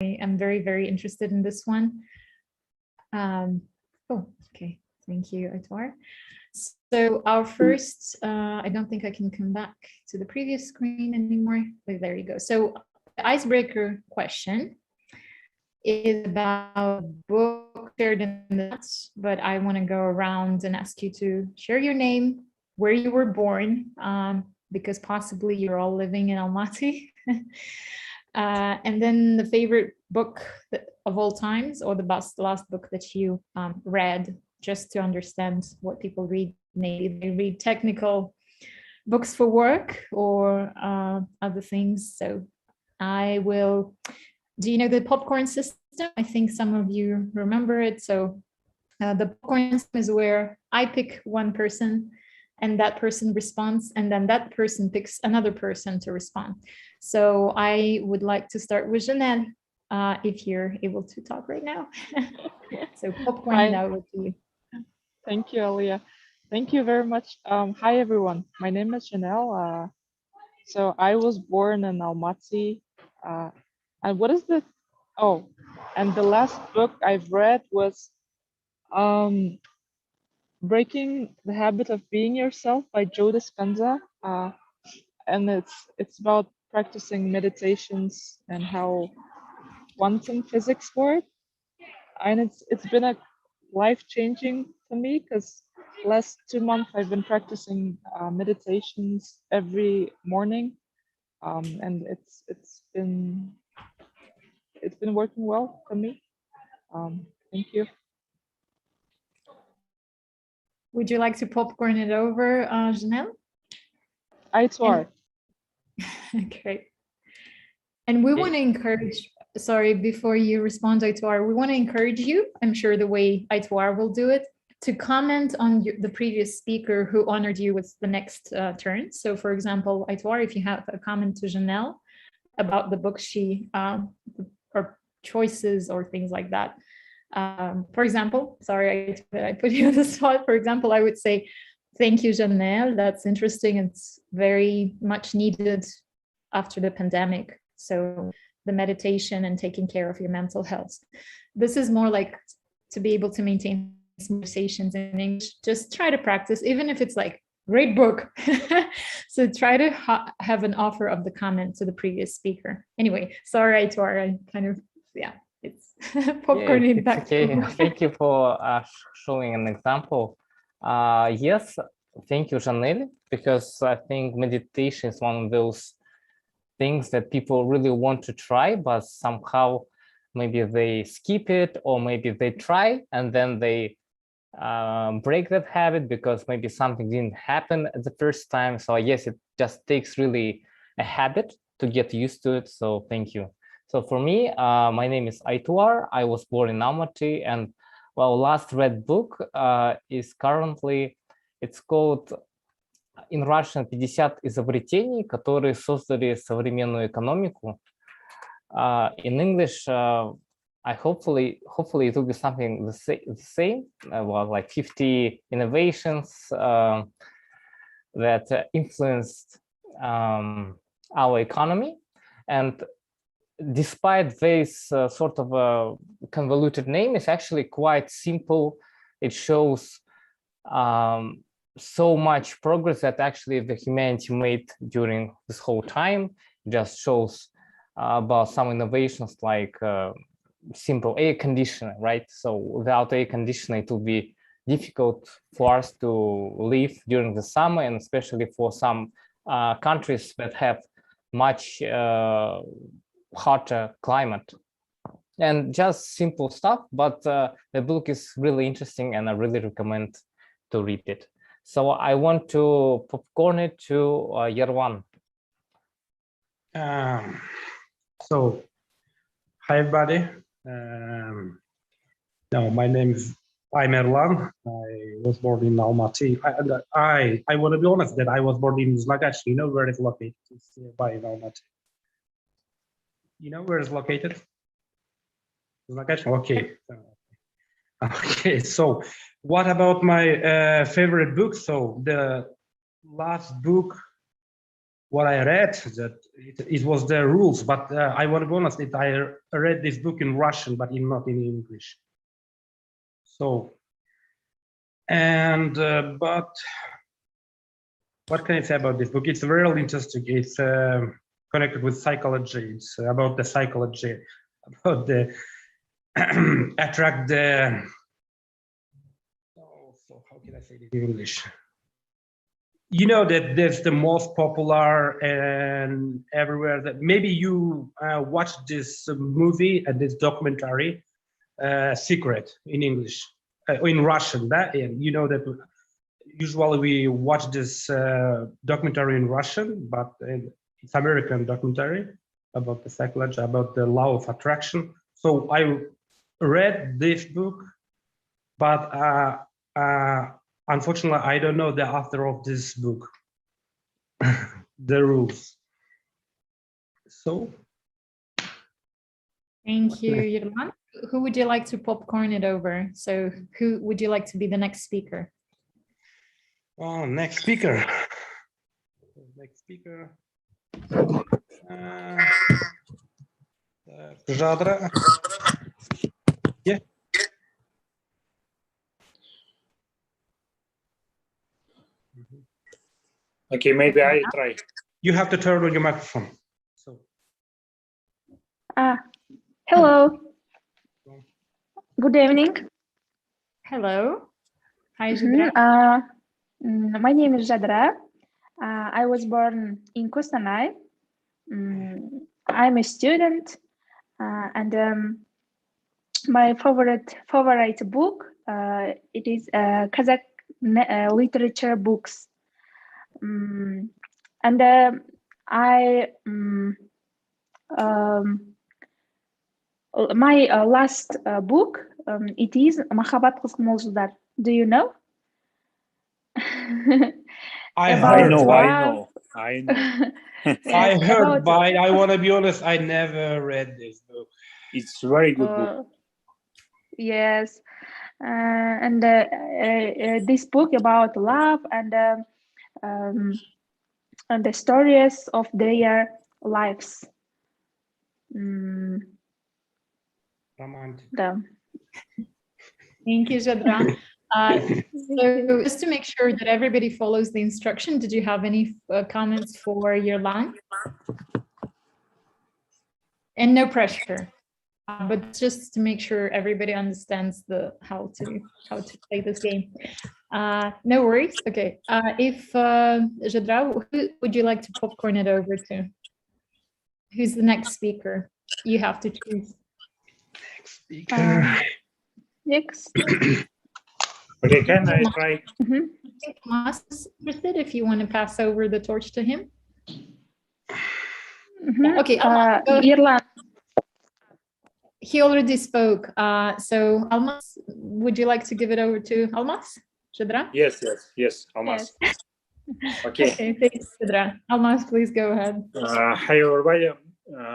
am very, very interested in this one. Oh, okay. Thank you, Aitwar. So our first, I don't think I can come back to the previous screen anymore. Oh, there you go. So the icebreaker question is about book shared in the notes, but I want to go around and ask you to share your name, where you were born, because possibly you're all living in Almaty. And then the favorite book of all times, or the last book that you read, just to understand what people read. Maybe they read technical books for work or other things. So I will, do you know the popcorn system? I think some of you remember it. So the popcorn system is where I pick one person and that person responds, and then that person picks another person to respond. So I would like to start with Janelle, if you're able to talk right now. So popcorn, that would be. Thank you, Aliya. Thank you very much. Hi, everyone. My name is Janelle. So I was born in Almaty. And what is the, oh, and the last book I've read was Breaking the Habit of Being Yourself by Joe Dispenza. And it's about practicing meditations and how quantum physics work. And it's been a life-changing for me because last 2 months I've been practicing meditations every morning, and it's been working well for me. Thank you. Would you like to popcorn it over, Janelle? Aitwar. Great. And we want to encourage, sorry, before you respond, Aitwar, we want to encourage you, I'm sure the way Aitwar will do it, to comment on the previous speaker who honored you with the next turn. So for example, Aitwar, if you have a comment to Janelle about the book she, or choices or things like that. For example, sorry that I put you on the spot. For example, I would say, thank you, Janelle. That's interesting. It's very much needed after the pandemic. So the meditation and taking care of your mental health. This is more like to be able to maintain conversations in English. Just try to practice, even if it's like, great book. So try to have an offer of the comment to the previous speaker. Anyway, sorry, Aitwar, I kind of, yeah, it's popcorning back. Okay, thank you for showing an example. Yes, thank you, Janelle, because I think meditation is one of those things that people really want to try, but somehow maybe they skip it, or maybe they try and then they break that habit because maybe something didn't happen at the first time. So I guess it just takes really a habit to get used to it. So thank you. So for me, my name is Aitwar. I was born in Almaty, and well, last read book is currently, it's called in Russian 50 изобретений, которые создали современную экономику. In English, I hopefully it will be something the same, well, like 50 innovations that influenced our economy. And despite this sort of a convoluted name, it's actually quite simple. It shows so much progress that actually the humanity made during this whole time. It just shows about some innovations like simple air conditioner, right? So without air conditioner, it will be difficult for us to live during the summer, and especially for some countries that have much hotter climate. And just simple stuff, but the book is really interesting and I really recommend to read it. So I want to popcorn it to Yerwan. So, hi everybody. No, my name is, I'm Erlang. I was born in Almaty. I want to be honest that I was born in Zlagash. You know where it's located? It's nearby in Almaty. You know where it's located? Zlagash? Okay. Okay, so what about my favorite book? So the last book what I read, that it was the rules, but I want to be honest, I read this book in Russian, but not in English. So, and but what can I say about this book? It's really interesting. It's connected with psychology. It's about the psychology, about the attract the. Oh, so how can I say it in English? You know that that's the most popular and everywhere that maybe you watched this movie and this documentary, Secret in English, in Russian. That and you know that usually we watch this documentary in Russian, but it's American documentary about the psychology, about the law of attraction. So I read this book, but unfortunately, I don't know the author of this book, the rules. So. Thank you, Yerlan. Who would you like to popcorn it over? So who would you like to be the next speaker? Oh, next speaker. Next speaker. Zadra. Yeah. Okay, maybe I try. You have to turn on your microphone. So. Hello. Good evening. Hello. Hi, Zadra. My name is Zadra. I was born in Kostanay. I'm a student, and my favorite book it is Kazakh literature books. And my last book it is Махаббат Кызгын Жылдар. Do you know? I know. I heard, but I want to be honest, I never read this book. It's very good book. Yes, and this book about love and the stories of their lives. Romantic. Thank you, Zadra. So just to make sure that everybody follows the instruction, did you have any comments for Yerlan? And no pressure, but just to make sure everybody understands how to play this game. No worries. Okay. If Zadra, who would you like to popcorn it over to? Who's the next speaker? You have to choose. Next speaker. Next. Okay, can I try? I think Tomas is interested if you want to pass over the torch to him. Okay. Yerlan. He already spoke. So Almas, would you like to give it over to Almas? Zadra? Yes, Almas. Yes. Okay. Okay, thanks, Zadra. Almas, please go ahead. Hi, everybody.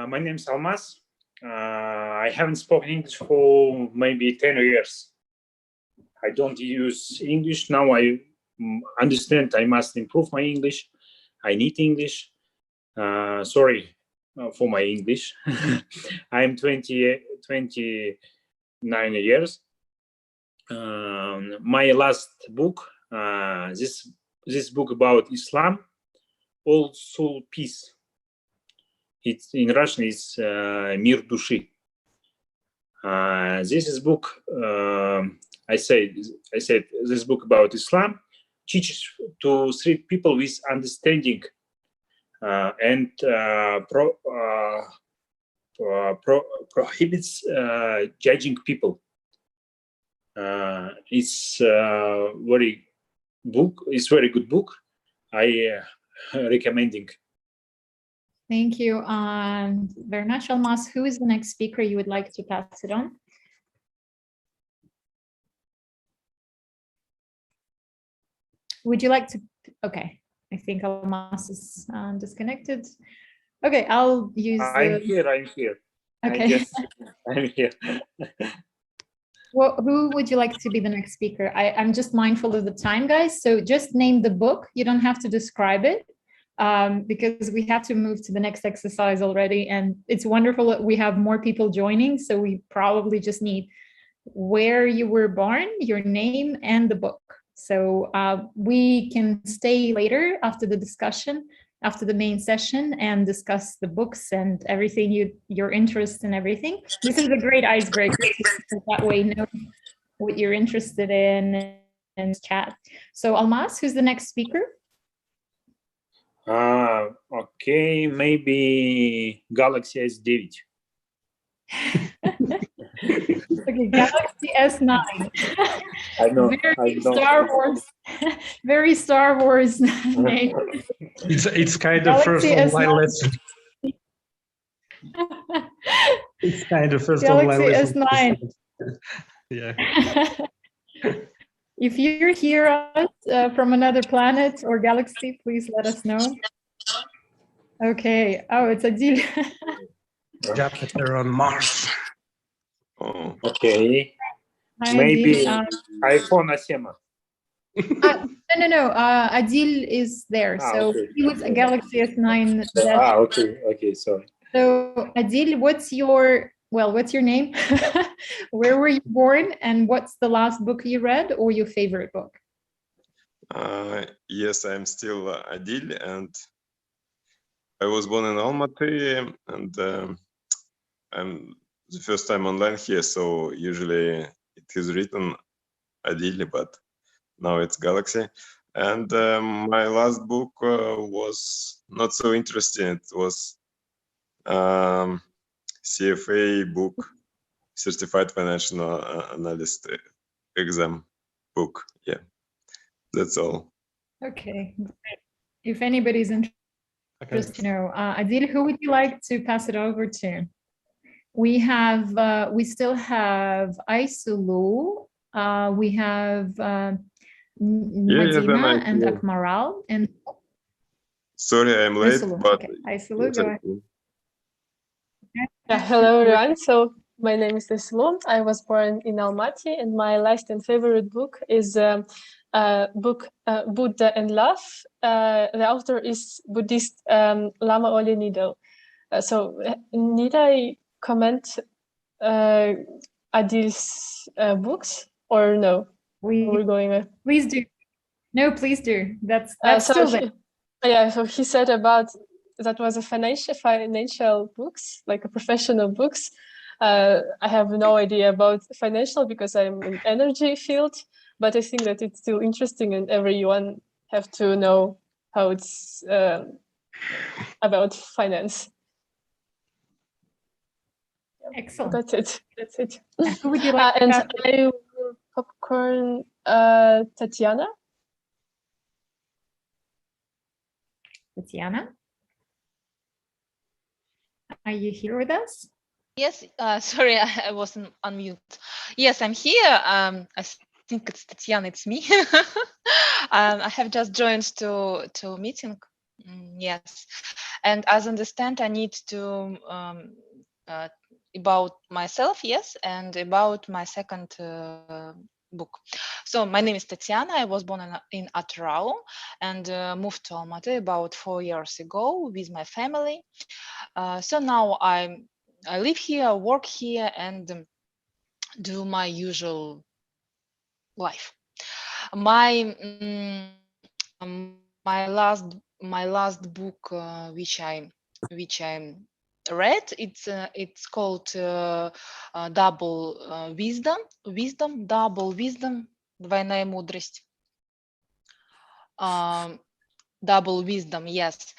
My name is Almas. I haven't spoken English for maybe 10 years. I don't use English now. I understand I must improve my English. I need English. Sorry for my English. I'm 29 years. My last book, this book about Islam, All Soul Peace. It's in Russian. It's Мир души. This is book. I said this book about Islam teaches to treat people with understanding and prohibits judging people. It's very good book. I recommending. Thank you very much, Almas. Who is the next speaker you would like to pass it on? Would you like to? Okay, I think Almas is disconnected. Okay, I'll use. I'm here. Okay. I'm here. Well, who would you like to be the next speaker? I'm just mindful of the time, guys. So just name the book. You don't have to describe it, because we have to move to the next exercise already. And it's wonderful that we have more people joining. So we probably just need where you were born, your name, and the book. So we can stay later after the discussion, after the main session, and discuss the books and everything, your interest and everything. This is a great icebreaker. That way, know what you're interested in and chat. So Almas, who's the next speaker? Okay, maybe Galaxy S9. Okay, Galaxy S9. I know. Very Star Wars. Very Star Wars name. It's kind of first Galaxy online S9. lesson. It's kind of first Galaxy online lesson. S9. Yeah. If you hear us from another planet or galaxy, please let us know. Okay. Oh, it's Adil. Jupiter on Mars. Oh, Okay. Hi, Maybe Adil. iPhone 7. No. Adil is there. So Okay. he was a Galaxy S9. Okay, sorry. So Adil, what's your name? Where were you born, and what's the last book you read or your favorite book? yes, I'm still Adil, and I was born in Almaty, and I'm the first time online here, so usually it is written Adil, but now it's Galaxy. And my last book was not so interesting. It was CFA book, Certified Financial Analyst exam book. Yeah, that's all. Okay, great. If anybody's interested, Adil, who would you like to pass it over to? We still have Aysulu, we have Medina and Akmaral, and sorry, I'm late, Aysulu. but okay. Aysulu, go ahead. Yeah, hello everyone. So my name is Aysulu. I was born in Almaty, and my last and favorite book is book Buddha and Love. The author is Buddhist Lama Ole Nido. So need I comment Adil's books or no? We're going. Please do. No, please do. That's so still there. Yeah. So he said about that was a financial books, like a professional books. I have no idea about financial because I'm in energy field, but I think that it's still interesting, and everyone have to know how it's about finance. Excellent. That's it. That's it. Who would you like? And I will popcorn Tatiana. Tatiana, are you here with us? Yes. Sorry, I wasn't on mute. Yes, I'm here. I think it's Tatiana. It's me. I have just joined to meeting. Yes, and as I understand, I need to about myself, yes, and about my second book. So my name is Tatiana. I was born in Atrau and moved to Almaty about 4 years ago with my family. So now I live here, work here, and do my usual life. My last book which I read, it's called Double Wisdom, Double Wisdom, двойная мудрость. Double Wisdom, yes,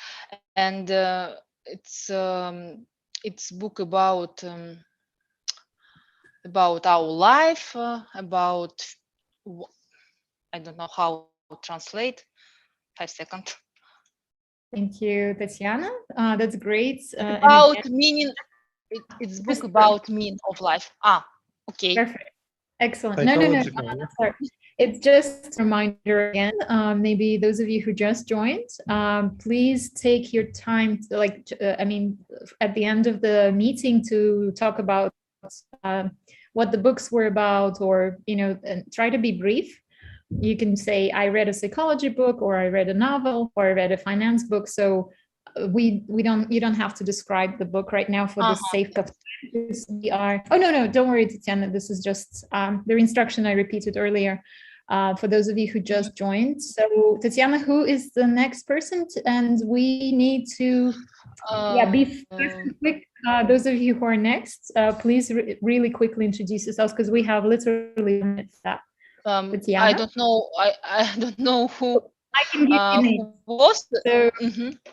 and it's book about our life, about I don't know how to translate. 5 seconds. Thank you, Tatiana. That's great. About meaning. It's book about meaning of life. Okay. Perfect. Excellent. No. Sorry. It's just a reminder again. Maybe those of you who just joined, please take your time to, at the end of the meeting to talk about what the books were about, or and try to be brief. You can say, I read a psychology book, or I read a novel, or I read a finance book. So you don't have to describe the book right now for the sake of we are. Oh, no, don't worry, Tatiana. This is just the instruction I repeated earlier for those of you who just joined. So Tatiana, who is the next person? And we need to be fast and quick. Those of you who are next, please really quickly introduce yourselves, because we have literally minutes left. Tatiana? I don't know. I don't know who. I can give you names. Who was. So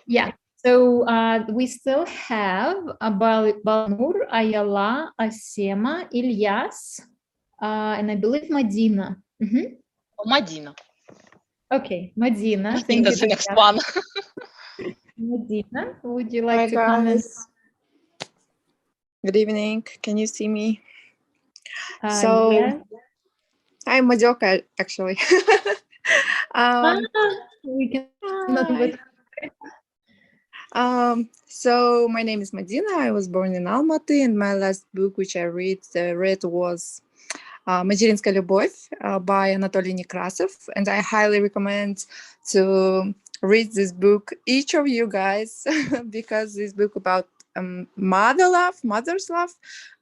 yeah. So we still have Balnur, Ayala, Asema, Ilyas, and I believe Madina. Madina. Okay, Madina. Thank That's you. the next one. Madina, would you like to comment? Good evening. Can you see me? So yes. I'm Majoka, actually. We can not with. So my name is Madina. I was born in Almaty, and my last book, which I read was "Материнская любовь" by Anatoly Nekrasov, and I highly recommend to read this book, each of you guys, because this book about mother's love,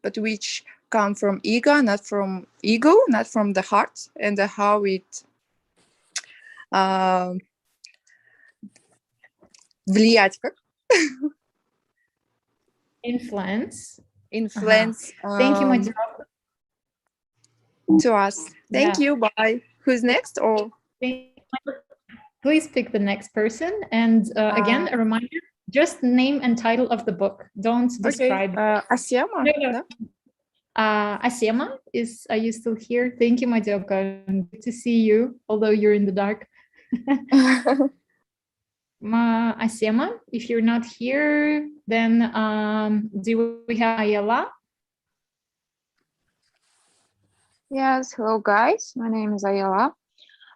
but which come from ego, not from the heart, and how it влиять как? Influence. Thank you, Madina. To us. Thank you. Bye. Who's next? Or please pick the next person. And again, a reminder: just name and title of the book. Don't describe. Asema. No. Asema, are you still here? Thank you, Madjoka. Good to see you, although you're in the dark. Asema, if you're not here, then do we have Ayala? Yes, hello guys. My name is Ayala.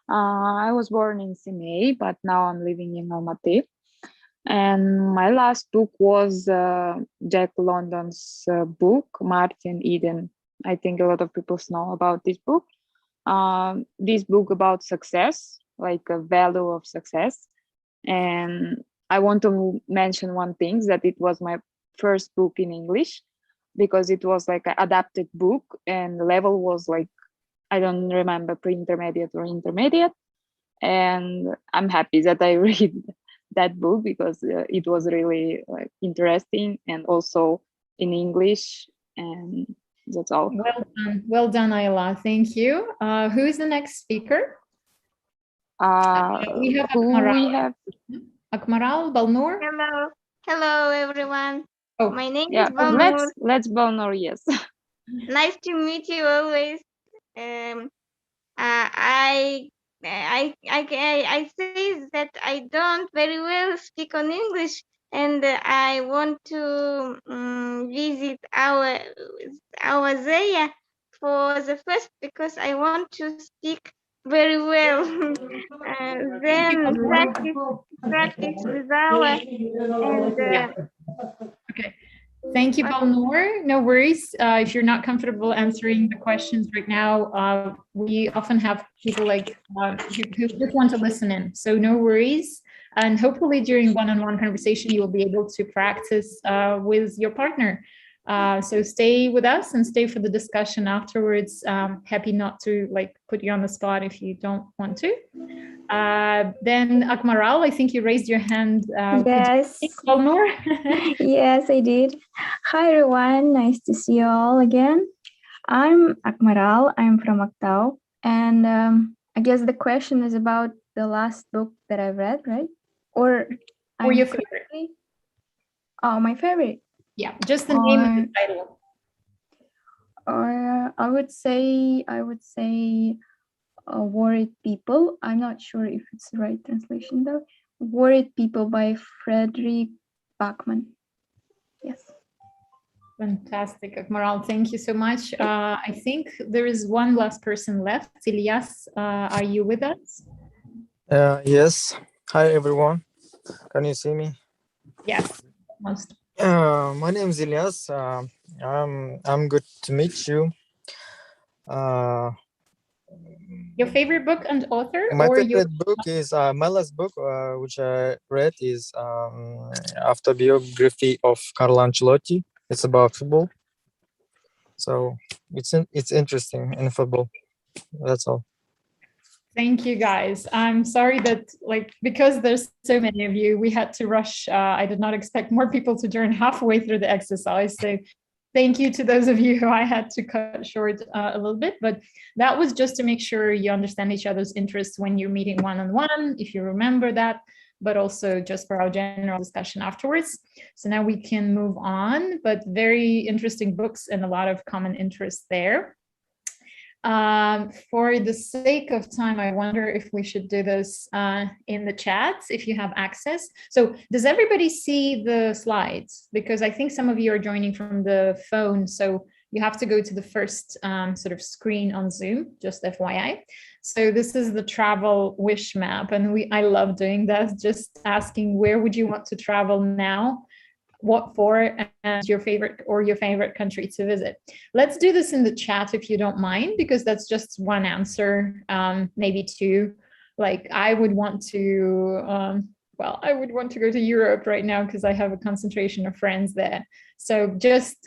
I was born in Simei, but now I'm living in Almaty. And my last book was Jack London's book, Martin Eden. I think a lot of people know about this book. This book about success, like a value of success. And I want to mention one thing, that it was my first book in English, because it was like an adapted book, and the level was like, I don't remember, pre-intermediate or intermediate. And I'm happy that I read that book, because it was really interesting, and also in English, and that's all. Well done, Ayala. Thank you. Who is the next speaker? We have Akmaral. Akmaral, Balnur. Hello everyone. Oh, my name is Balnur. Let's Balnur, yes. Nice to meet you always. I say that I don't very well speak on English, and I want to visit our Zaya for the first, because I want to speak very well. Then practice with our and okay. Thank you, Balnur. No worries. If you're not comfortable answering the questions right now, we often have people like who just want to listen in. So no worries. And hopefully during one-on-one conversation, you will be able to practice with your partner. So stay with us and stay for the discussion afterwards. Happy not to put you on the spot if you don't want to. Then Akmaral, I think you raised your hand. Yes. Yes, I did. Hi, everyone. Nice to see you all again. I'm Akmaral. I'm from Aktau. And I guess the question is about the last book that I've read, right? Or your favorite? Oh, my favorite. Yeah, just the name and the title. I would say Worried People. I'm not sure if it's the right translation though. Worried People by Frederick Bachman. Yes. Fantastic, Akmaral. Thank you so much. I think there is one last person left. Ilyas, are you with us? Yes. Hi, everyone. Can you see me? Yes. Most. My name is Ilyas. I'm good to meet you. Your favorite book and author, My or your favorite book is my last book, which I read, is autobiography of Carlo Ancelotti. It's about football, so it's interesting in football. That's all. Thank you, guys. I'm sorry that, like, because there's so many of you, we had to rush. I did not expect more people to join halfway through the exercise. So thank you to those of you who I had to cut short a little bit. But that was just to make sure you understand each other's interests when you're meeting one-on-one, if you remember that, but also just for our general discussion afterwards. So now we can move on, but very interesting books and a lot of common interests there. For the sake of time, I wonder if we should do this in the chats, if you have access. So does everybody see the slides? Because I think some of you are joining from the phone, so you have to go to the first sort of screen on Zoom, just FYI. So this is the travel wish map, and I love doing that, just asking where would you want to travel now? What for, and your favorite country to visit. Let's do this in the chat if you don't mind, because that's just one answer, maybe two. Like I would want to, I would want to go to Europe right now because I have a concentration of friends there. So just,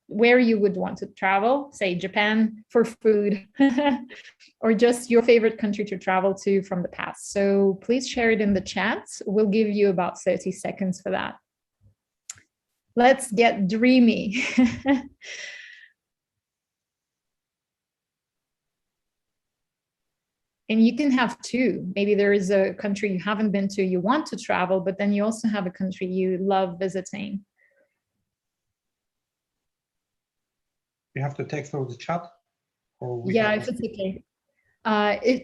where you would want to travel, say Japan for food, or just your favorite country to travel to from the past. So please share it in the chat. We'll give you about 30 seconds for that. Let's get dreamy. And you can have two. Maybe there is a country you haven't been to, you want to travel, but then you also have a country you love visiting. You have to text through the chat? Or yeah, if it's okay.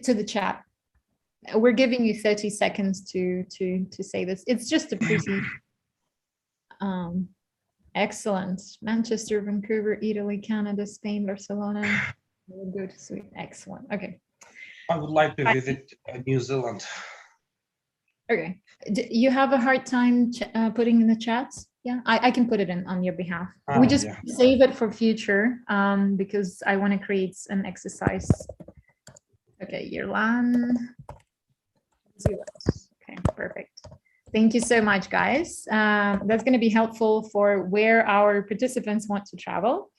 To the chat. We're giving you 30 seconds to say this. It's just a pretty excellent. Manchester, Vancouver, Italy, Canada, Spain, Barcelona. We'll go to Sweden. Excellent. Okay. I would like to visit New Zealand. Okay. You have a hard time putting in the chat? Yeah, I can put it in on your behalf. We just save it for future because I want to create an exercise. Okay, Erlang. Okay, perfect. Thank you so much, guys. That's going to be helpful for where our participants want to travel.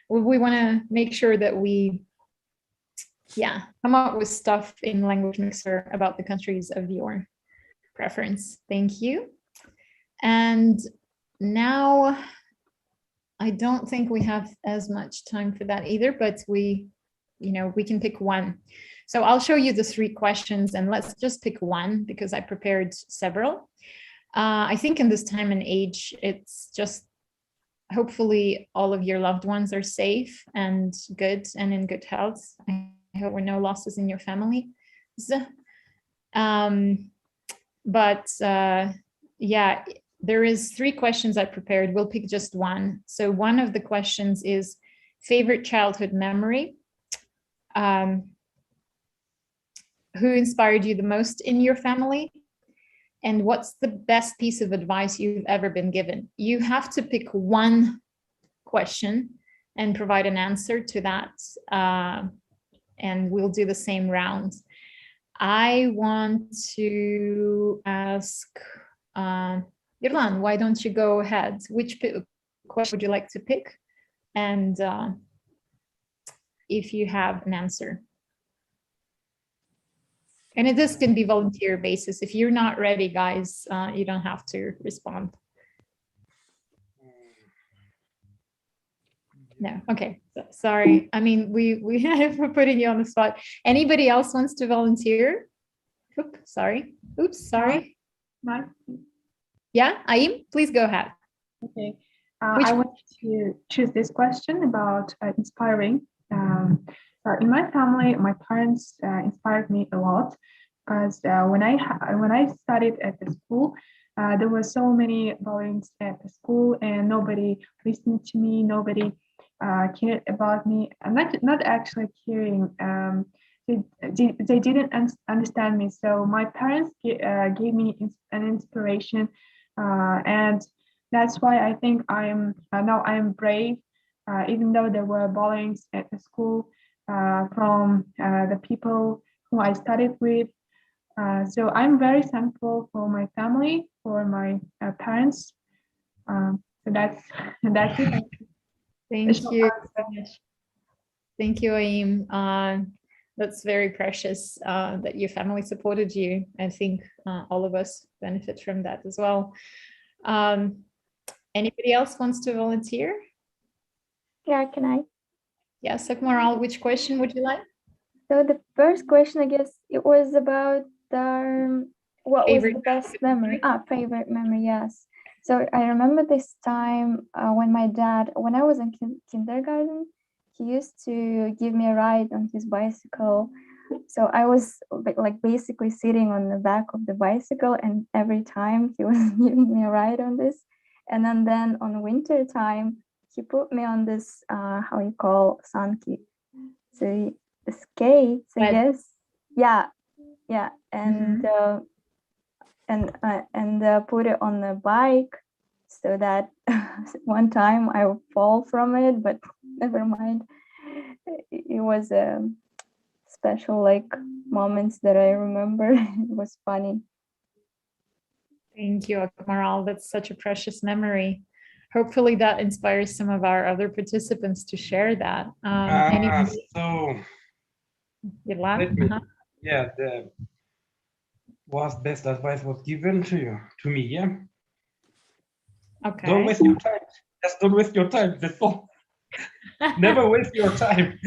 We want to make sure that we, come up with stuff in Language Mixer about the countries of your preference. Thank you. And now, I don't think we have as much time for that either, but we can pick one. So I'll show you the 3 questions and let's just pick one because I prepared several. I think in this time and age, it's just hopefully all of your loved ones are safe and good and in good health. I hope there were no losses in your family. There is 3 questions I prepared. We'll pick just one. So one of the questions is favorite childhood memory. Who inspired you the most in your family? And what's the best piece of advice you've ever been given? You have to pick one question and provide an answer to that. And we'll do the same round. I want to ask, Erlang, why don't you go ahead? Which question would you like to pick? And if you have an answer. And this can be volunteer basis. If you're not ready, guys, you don't have to respond. No, okay, sorry. I mean, we're putting you on the spot. Anybody else wants to volunteer? Oops, sorry. Right. Yeah, Aim, please go ahead. Okay. I want to choose this question about inspiring. In my family, my parents inspired me a lot because when I studied at the school, there were so many bullying at the school, and nobody listened to me. Nobody cared about me. I'm not actually caring. They didn't understand me. So my parents gave me an inspiration, and that's why I think I am brave. Even though there were bullying at the school, from the people who I studied with. So I'm very thankful for my family, for my parents. So that's it. Thank you so much. Thank you, Aim. That's very precious that your family supported you. I think all of us benefit from that as well. Anybody else wants to volunteer? Yeah, can I? Yes, Akmaral, which question would you like? So the first question, I guess it was about what Favorite was the best memory? Favorite memory, yes. So I remember this time when when I was in kindergarten, he used to give me a ride on his bicycle. So I was like basically sitting on the back of the bicycle, and every time he was giving me a ride on this. And then on winter time, he put me on this how you call sanki. So the skates, I guess. Yeah, and put it on the bike, so that one time I would fall from it, but never mind. It was a special moments that I remember. It was funny. Thank you, Akmaral. That's such a precious memory. Hopefully that inspires some of our other participants to share that. So let me, yeah, the was best advice was given to me, yeah. Okay. Don't waste your time. Just don't waste your time. That's all. Never waste your time.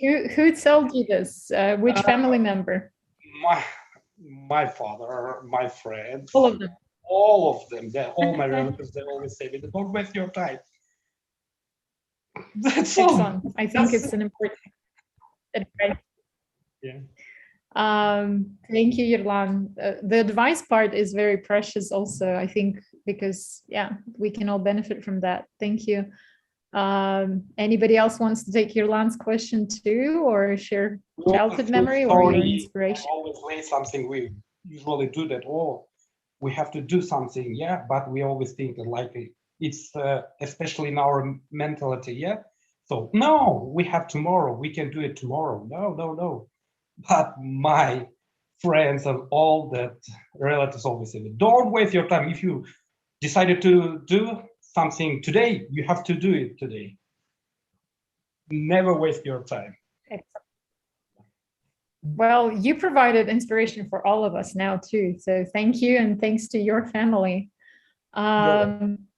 Who told you this? Which family member? My father, my friends. All of them. All of them. All my relatives. They always say, "Don't waste your time." That's excellent. all. I think it's an important advice. Yeah. Thank you, Erlang. The advice part is very precious also, I think, because we can all benefit from that. Thank you. Anybody else wants to take Erlang's question too, or share childhood memory or your inspiration? Always lay something. We usually do that. Oh, we have to do something, yeah, but we always think like it's especially in our mentality, yeah. So no, we have tomorrow. We can do it tomorrow. No. But my friends and all that relatives always say, don't waste your time. If you decided to do something today, you have to do it today. Never waste your time. Well, you provided inspiration for all of us now too. So thank you, and thanks to your family.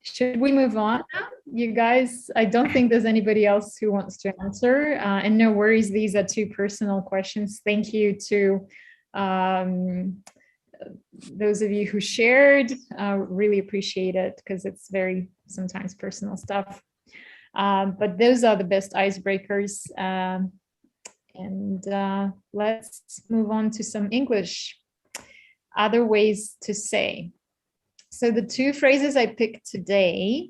Should we move on now? You guys, I don't think there's anybody else who wants to answer. And no worries, these are two personal questions. Thank you to those of you who shared. Really appreciate it, because it's very sometimes personal stuff. But those are the best icebreakers. And let's move on to some English. Other ways to say. So the two phrases I picked today,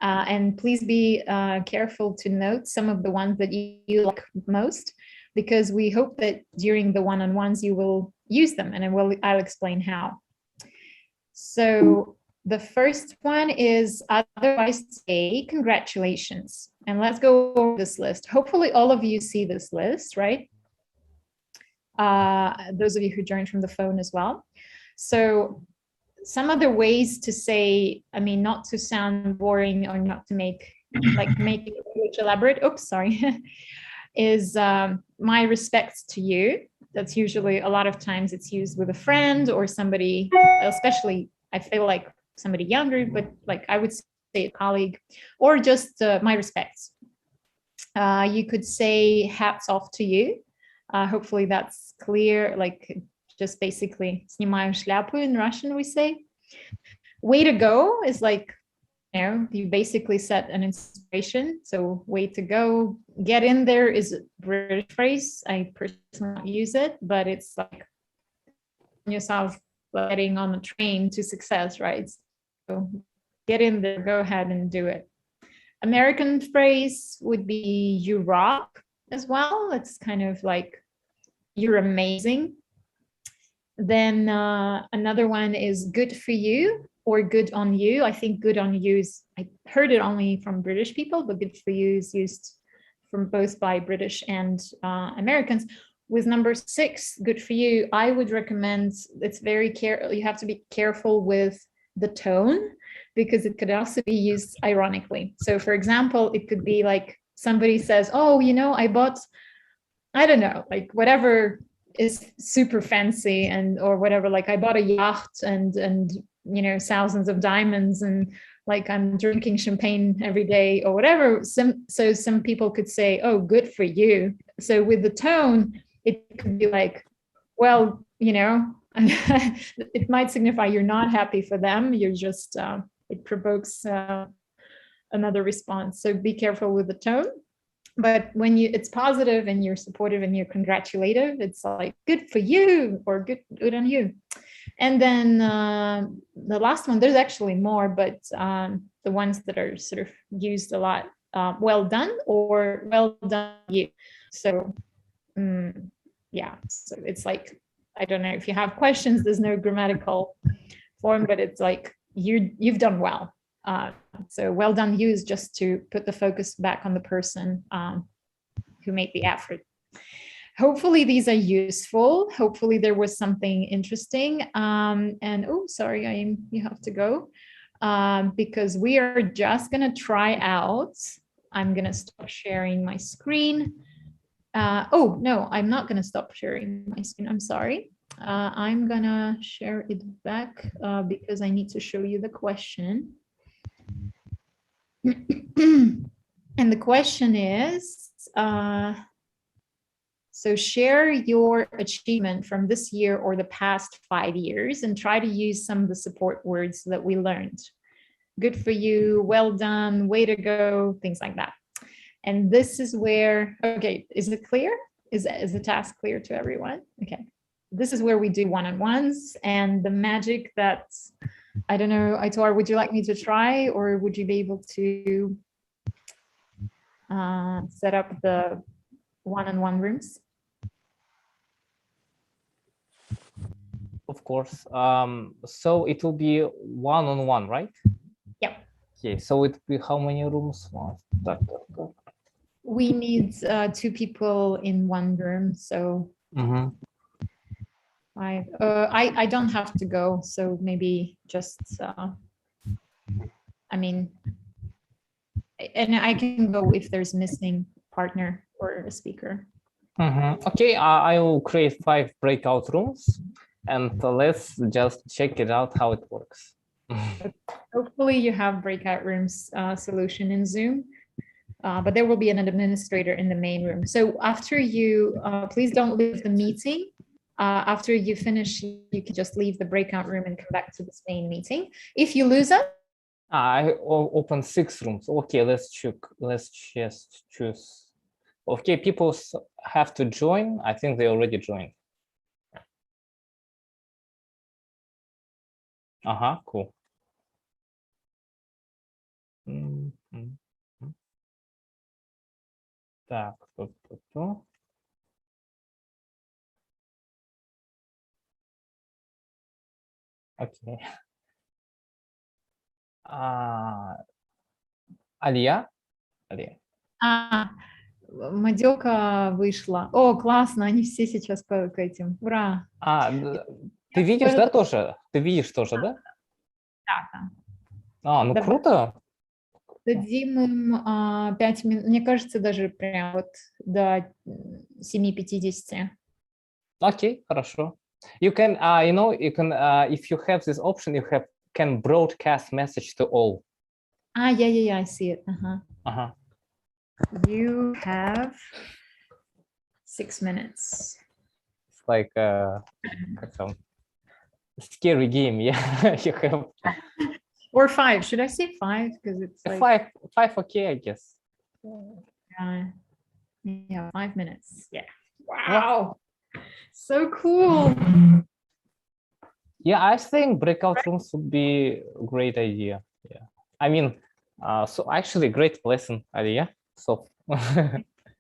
and please be careful to note some of the ones that you like most, because we hope that during the one-on-ones you will use them, and I'll explain how. So the first one is otherwise say congratulations. And let's go over this list. Hopefully all of you see this list, right? Those of you who joined from the phone as well. So some other ways to say, I mean, not to sound boring or not to make it elaborate, oops, sorry, is my respects to you. That's usually, a lot of times it's used with a friend or somebody, especially I feel like somebody younger, but like I would say a colleague, or just my respects. You could say hats off to you. Hopefully that's clear, like just basically снимаю шляпу in Russian we say. Way to go is like, you basically set an inspiration. So way to go. Get in there is a British phrase. I personally don't use it, but it's like yourself getting on the train to success, right? So get in there, go ahead and do it. American phrase would be you rock as well. It's kind of like you're amazing. Then another one is good for you or good on you. I think good on you is, I heard it only from British people, but good for you is used from both by British and Americans. With number 6, good for you, I would recommend, it's very you have to be careful with the tone, because it could also be used ironically. So for example, it could be like somebody says, oh, you know, I bought, I don't know, like whatever is super fancy and or whatever, like I bought a yacht and you know, thousands of diamonds, and like I'm drinking champagne every day or whatever. So some people could say, oh, good for you. So with the tone, it could be like, well, you know, it might signify you're not happy for them. You're just, it provokes another response. So be careful with the tone. But when it's positive and you're supportive and you're congratulative, it's like, good for you, or good on you. And then the last one, there's actually more, but the ones that are sort of used a lot, well done or well done you. So yeah, so it's like, I don't know if you have questions, there's no grammatical form, but it's like, you've done well. So well done you is just to put the focus back on the person who made the effort. Hopefully these are useful. Hopefully there was something interesting. And oh, sorry, you have to go because we are just gonna try out. I'm gonna stop sharing my screen. Oh, no, I'm not gonna stop sharing my screen. I'm sorry. I'm gonna share it back because I need to show you the question. And the question is, so share your achievement from this year or the past 5 years and try to use some of the support words that we learned. Good for you, well done, way to go, things like that. And this is where, okay, is it clear? Is the task clear to everyone? Okay. This is where we do one-on-ones, and the magic that, I don't know, Aitor, would you like me to try, or would you be able to set up the one-on-one rooms? Of course. So it will be one-on-one, right? Yep. Okay, so it will be how many rooms? We need 2 people in one room, so I don't have to go, so maybe just I mean, and I can go if there's missing partner or a speaker. Okay, I will create 5 breakout rooms, and let's just check it out how it works. Hopefully you have breakout rooms solution in Zoom, but there will be an administrator in the main room. So after you, please don't leave the meeting. After you finish, you can just leave the breakout room and come back to this main meeting. If you lose us, I open 6 rooms. Okay, let's check. Let's just choose. Okay, people have to join. I think they already joined. Cool. Так, окей. Алия? Алия. Мадёка вышла. О, классно, они все сейчас к этим. Ура! Ты видишь, да, тоже? Ты видишь тоже, да? Да. Ну круто. Дадим им 5 минут, мне кажется, даже прям вот до 7:50. Окей, хорошо. You can, you know, you can, if you have this option, you can broadcast message to all. Yeah, I see it. You have 6 minutes. It's like some scary game, yeah. You have. Or 5. Should I say 5? Because it's like 5, okay, I guess. Yeah, 5 minutes. Yeah. Wow. So cool. Yeah, I think breakout rooms would be a great idea. Yeah. I mean, so actually great lesson, Aliya. So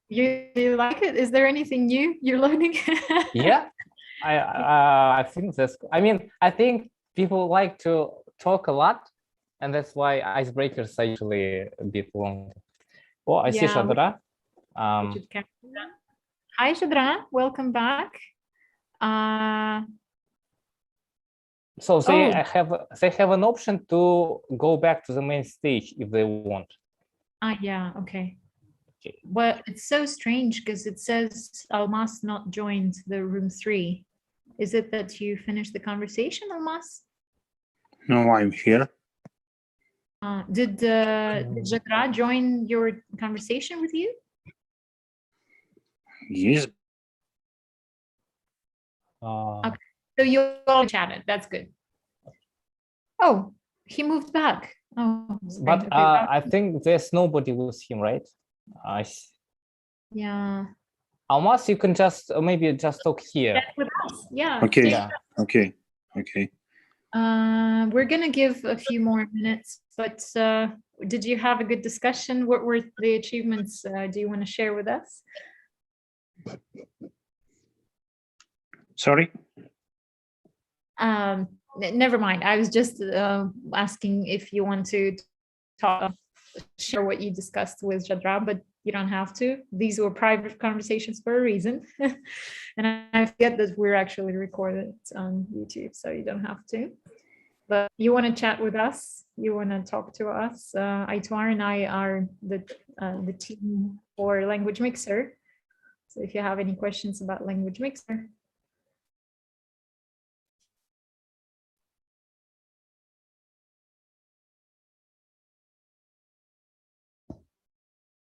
you like it? Is there anything new you're learning? Yeah, I think that's, I mean, I think people like to talk a lot, and that's why icebreakers are usually a bit long. Oh, I see Zadra. Should capture that. Hi, Zadra. Welcome back. So they have an option to go back to the main stage if they want. Yeah, okay. But it's so strange because it says Almas not joined the room 3. Is it that you finished the conversation, Almas? No, I'm here. Did Zadra join your conversation with you? Yes. Okay. So you all chatted. That's good. Oh, he moved back. Oh, but okay. I think there's nobody with him, right? Yeah. Almas, you can just maybe just talk here. With us. Yeah. Okay. Yeah. Okay. Okay. We're gonna give a few more minutes, but did you have a good discussion? What were the achievements? Do you want to share with us? Sorry. Never mind. I was just asking if you want to share what you discussed with Zadra, but you don't have to. These were private conversations for a reason. And I forget that we're actually recorded on YouTube, so you don't have to. But you want to chat with us? You want to talk to us? Aitwar and I are the team for Language Mixer. So if you have any questions about Language Mixer.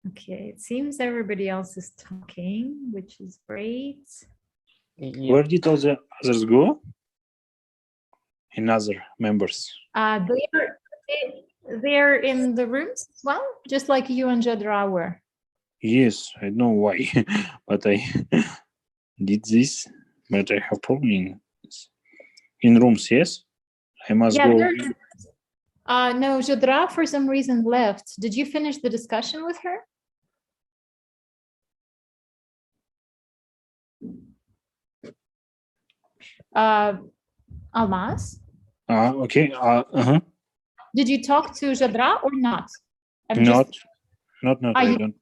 Okay, it seems everybody else is talking, which is great. Yeah. Where did all the others go? Another members. They're in the rooms as well, just like you and Zadra were. Yes, I don't know why, but I did this, but I have problem in rooms. Yes, I must go. No, Zadra for some reason left. Did you finish the discussion with her? Almas? Okay. Did you talk to Zadra or not? Not. I you don't.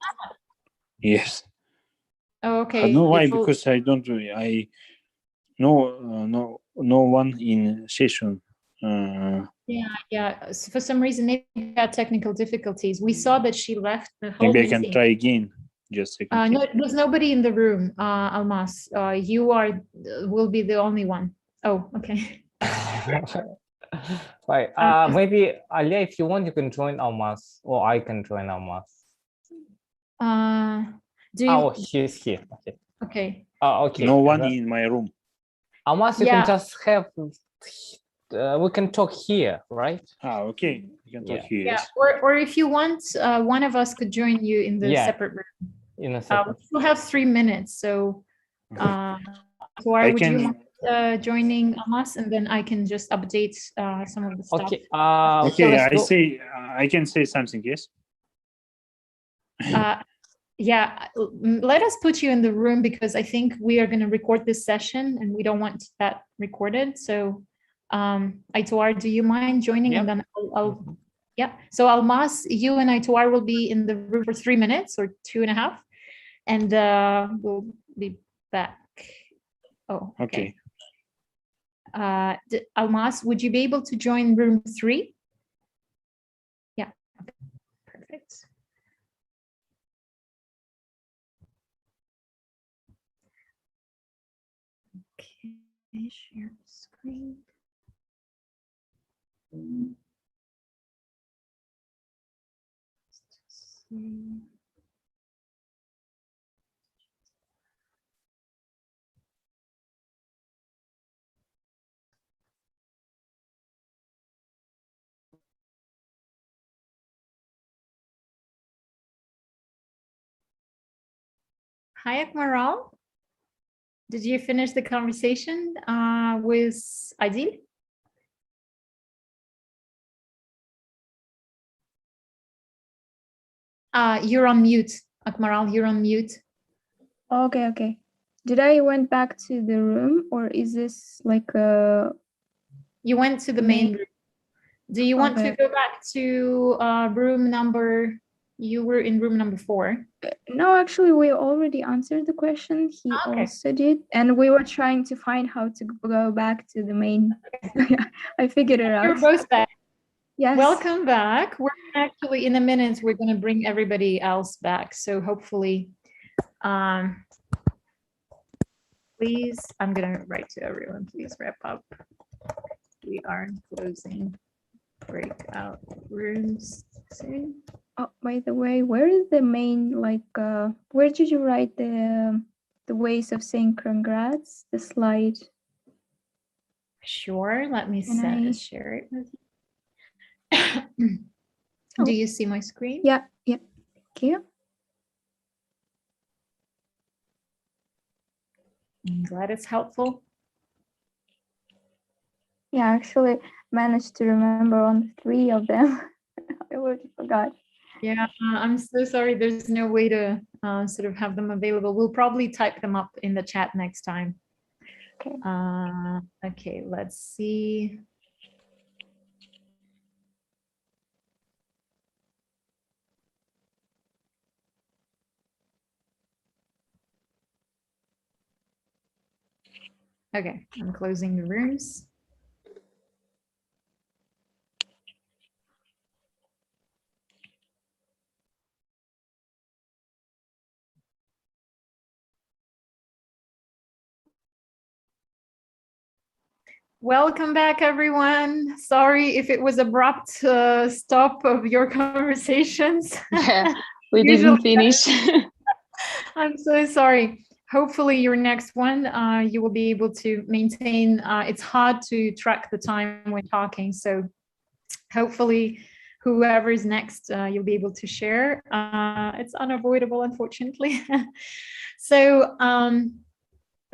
Yes. Oh, okay. I don't know why, because I don't. No one in session. Yeah. So for some reason, maybe we had technical difficulties. We saw that she left the whole Maybe I meeting. can try again. Just a second. No, there's nobody in the room, Almas. You will be the only one. Oh, okay. Right. Maybe Aliya, if you want, you can join Almas, or I can join Almas. Do you? Oh, he's here. Okay. Okay. Okay. No one in my room. Almas, you can just have. We can talk here, right? Okay. We can talk here. Yeah. Or if you want, one of us could join you in the separate room. In a separate. We still have 3 minutes, so. Why would you want joining us, and then I can just update some of the stuff. Okay. Okay. I can say something. Yes. Yeah. Let us put you in the room because I think we are going to record this session, and we don't want that recorded. So, Aitwar, do you mind joining? Yep. And then I'll. Yeah. So Almas, you and Aitwar will be in the room for 3 minutes or 2.5, and we'll be back. Oh, okay. Almas, would you be able to join room 3? Yeah, okay. Perfect. Okay, share screen. See. Hi, Akmaral. Did you finish the conversation with Adil? You're on mute, Akmaral. You're on mute. Okay. Did I went back to the room, or is this like a? You went to the main room. Do you want to go back to room number You were in room number 4. No, actually, we already answered the question. He also did. And we were trying to find how to go back to the main. Yeah, I figured it out. You're both back. Yes. Welcome back. We're actually, in a minute, we're going to bring everybody else back. So hopefully, please, I'm going to write to everyone, please wrap up. We are closing breakout rooms soon. Oh, by the way, where is the main, like, where did you write the ways of saying congrats, the slide? Sure, let me share it with you. Do you see my screen? Yeah, yeah, thank you. I'm glad it's helpful. Yeah, I actually managed to remember on 3 of them. I already forgot. Yeah, I'm so sorry. There's no way to sort of have them available. We'll probably type them up in the chat next time. Okay. Okay, let's see. Okay, I'm closing the rooms. Welcome back, everyone. Sorry if it was abrupt stop of your conversations. Yeah, we didn't finish. I'm so sorry. Hopefully your next one, you will be able to maintain. It's hard to track the time when talking. So hopefully whoever's next, you'll be able to share. It's unavoidable, unfortunately. So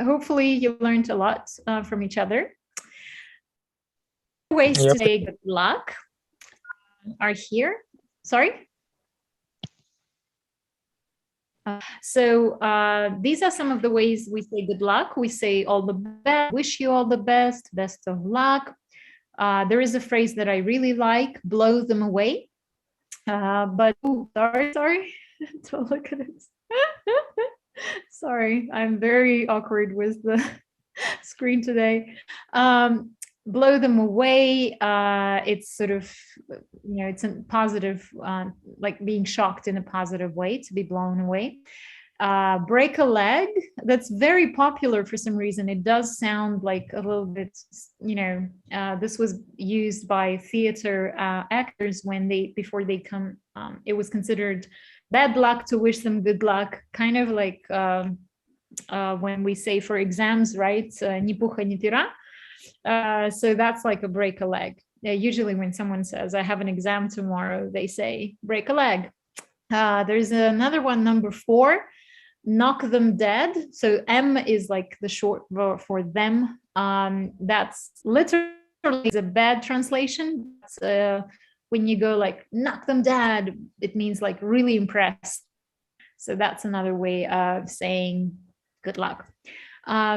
hopefully you learned a lot from each other. Ways to say good luck are here. Sorry? So these are some of the ways we say good luck. We say all the best, wish you all the best, best of luck. There is a phrase that I really like, blow them away. But sorry, don't look at it. Sorry, I'm very awkward with the screen today. Blow them away. It's sort of, it's a positive, like being shocked in a positive way, to be blown away. Break a leg. That's very popular for some reason. It does sound like a little bit, this was used by theater actors when before they come, it was considered bad luck to wish them good luck, kind of like when we say for exams, right? Ni puха, ni pera. So that's like a break a leg. Usually when someone says, I have an exam tomorrow, they say, break a leg. There's another one, number 4, knock them dead. So M is like the short for them. That's literally a bad translation. When you go like, knock them dead, it means like really impressed. So that's another way of saying good luck.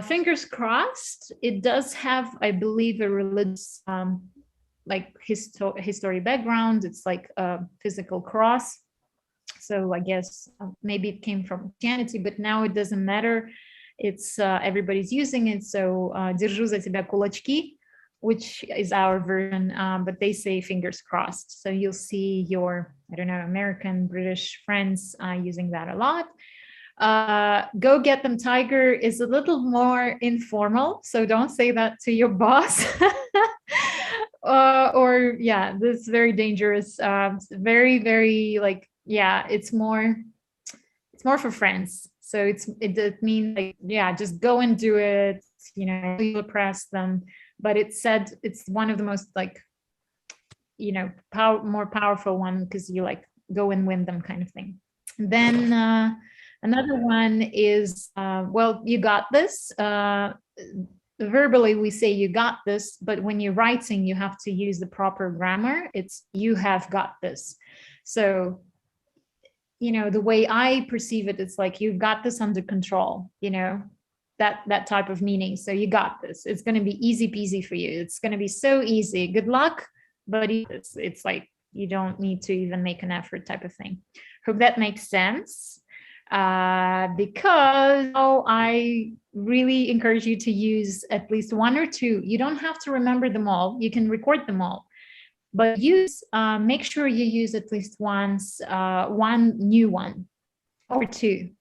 Fingers crossed. It does have, I believe, a religious like history background. It's like a physical cross. So I guess maybe it came from Christianity, but now it doesn't matter. It's everybody's using it. So держу за тебя кулачки, which is our version, but they say fingers crossed. So you'll see your, I don't know, American, British friends using that a lot. Go get them, tiger is a little more informal, so don't say that to your boss. Or yeah, this is very dangerous. Very, very like, yeah, it's more for friends. So it means like, yeah, just go and do it, you oppress them. But it said it's one of the most like, more powerful one, because you like go and win them kind of thing. Then another one is, well, you got this. Verbally, we say you got this, but when you're writing, you have to use the proper grammar. It's you have got this. So, the way I perceive it, it's like you've got this under control, that type of meaning. So you got this. It's going to be easy peasy for you. It's going to be so easy. Good luck, but it's like you don't need to even make an effort type of thing. Hope that makes sense. Because I really encourage you to use at least one or two. You don't have to remember them all. You can record them all, but make sure you use at least once, one new one or two,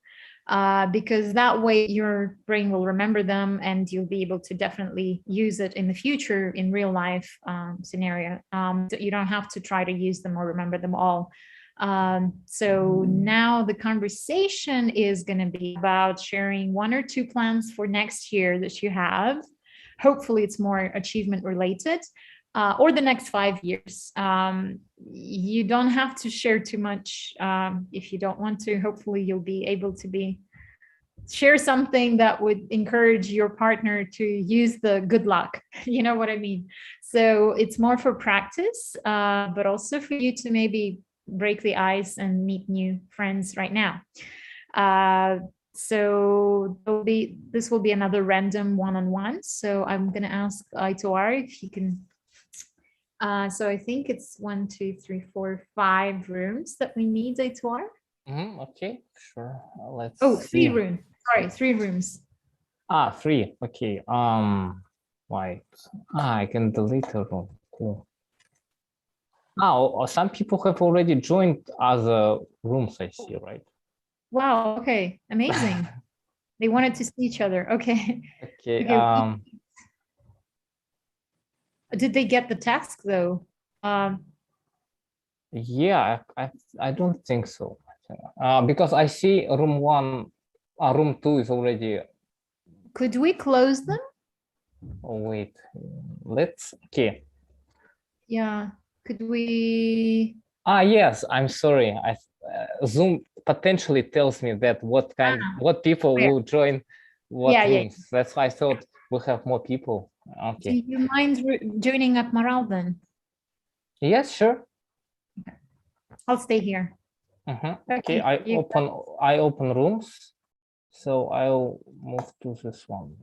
because that way your brain will remember them and you'll be able to definitely use it in the future in real life scenario. So you don't have to try to use them or remember them all. So now the conversation is going to be about sharing one or two plans for next year that you have. Hopefully it's more achievement related, or the next 5 years. You don't have to share too much if you don't want to. Hopefully you'll be able to share something that would encourage your partner to use the good luck. You know what I mean? So it's more for practice, but also for you to maybe break the ice and meet new friends right now. So this will be another random one-on-one. So I'm going to ask Aitor if he can. So I think it's 1, 2, 3, 4, 5 rooms that we need, Aitor. Okay, sure. Let's see. 3 see. rooms. Sorry, 3 rooms. 3. Okay. Right. I can delete a room. Cool. Some people have already joined other rooms, I see, right? Wow, okay, amazing. They wanted to see each other. Okay. Okay. Did they get the task though? Yeah, I don't think so. Because I see room 1, room 2 is already. Could we close them? Oh, wait, okay. Yeah, could we? Yes, I'm sorry. Zoom potentially tells me that what people will join what rooms. Yeah. That's why I thought we'll have more people. Okay. Do you mind joining Akmaral then? Yes, sure. I'll stay here. Okay, I open rooms. So I'll move to this one.